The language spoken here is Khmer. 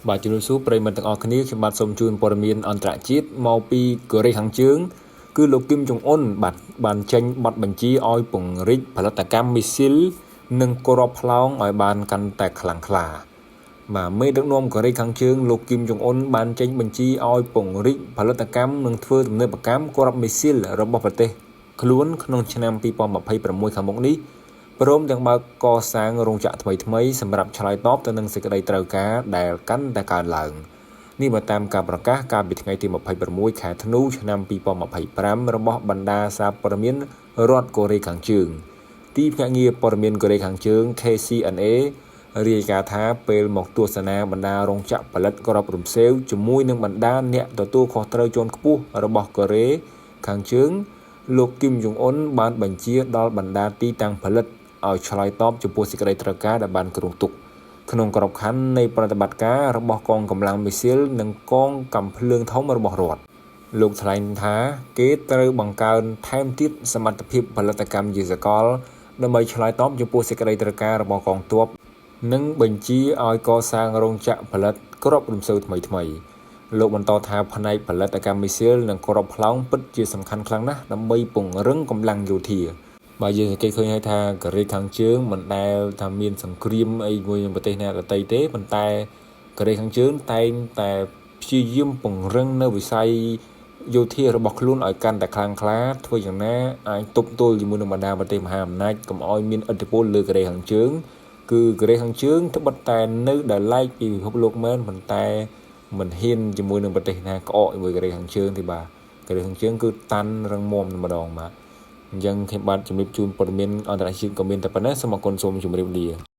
បាទជំរាបសួរប្រិយមិត្តទាំងអស់គ្នាខ្ញុំបាទសូមជូនព័ត៌មានអន្តរជាតិមកពីកូរ៉េខាងជើងគឺលោកគឹមចុងអ៊ុនបានចេញប័ណ្ណបញ្ជាឲ្យពង្រីកផលិតកម្មមីស៊ីលនិងគោរពផ្លោងឲ្យបានកាន់តែខ្លាំងក្លាបាទមេដឹកនាំកូរ៉េខាងជើងលោកគឹមចុងអ៊ុនបានចេញបញ្ជាឲ្យពង្រីកផលិតកម្មនិងធ្វើទំនើបកម្មគោរពមីស៊ីលរបស់ប្រទេសខ្លួនក្នុងឆ្នាំ2026ខាងមុខនេះព្រមទាំងបើកកសាងរោងចក្រថ្មីសម្រាប់ឆ្លើយតបទៅនឹងសេចក្តីត្រូវការដែលកាន់តែកើនឡើងនេះមកតាមការប្រកាសកាលពីថ្ងៃទី26ខែធ្នូឆ្នាំ2025របស់បណ្ដាសារព័ត៌មានរដ្ឋកូរ៉េខាងជើងទីភ្នាក់ងារព័ត៌មានកូរ៉េខាងជើង KCNA រាយការណ៍ថាពេលមកទស្សនាបណ្ដារោងចក្រផលិតគ្រាប់រំសេវជាមួយនឹងបណ្ដាអ្នកទទួលខុសត្រូវជាន់ខ្ពស់របស់កូរ៉េខាងជើងលោកគឹមចុងអ៊ុនបានបញ្ជាដល់បណ្ដាទីតាំងផលិតឲ្យឆ្លើយតបចំពោះសេចក្តីត្រូវការដែលបានគ្រោងទុកក្នុងក្របខ័ណ្ឌនៃប្រតិបត្តិការរបស់កងកម្លាំងមីស៊ីលនិងកងកាំភ្លើងធំរបស់រដ្ឋលោកថ្លែងថាគេត្រូវបង្កើនថែមទៀតសមត្ថភាពផលិតកម្មជាសកលដើម្បីឆ្លើយតបចំពោះសេចក្តីត្រូវការរបស់កងទ័ពនិងបញ្ជាឲ្យកសាងរោងចក្រផលិតគ្រាប់រំសេវថ្មីលោកបន្តថាផ្នែកផលិតកម្មមីស៊ីលនិងគ្រាប់ផ្លោងពិតជាសំខាន់ខ្លាំងណាស់ដើម្បីពង្រឹងកម្លាំងយោធាបាទយើងសង្កេតឃើញហើយថាកូរ៉េខាងជើងមិនដែលថាមានសង្គ្រាមអីមួយនឹងប្រទេសណាដទៃទេប៉ុន្តែកូរ៉េខាងជើងតែងតែព្យាយាមពង្រឹងនៅវិស័យយោធារបស់ខ្លួនឲ្យកាន់តែខ្លាំងក្លាធ្វើយ៉ាងណាអាចទប់ទល់ជាមួយនឹងបណ្ដាប្រទេសមហាអំណាចកុំឲ្យមានឥទ្ធិពលលើកូរ៉េខាងជើងគឺកូរ៉េខាងជើងត្បិតតែនៅដែលឡែកពីពិភពលោកមែនប៉ុន្តែមិនហ៊ានជាមួយនឹងប្រទេសណាក្អកជាមួយកូរ៉េខាងជើងទេបាទកូរ៉េខាងជើងគឺតាន់រឹងមាំតែម្ដងបាទអញ្ចឹងខ្ញុំបាទជំរាបជូនព័ត៌មានអន្តរជាតិក៏មានតែប៉ុណ្ណេះសូមអរគុណសូមជម្រាបលា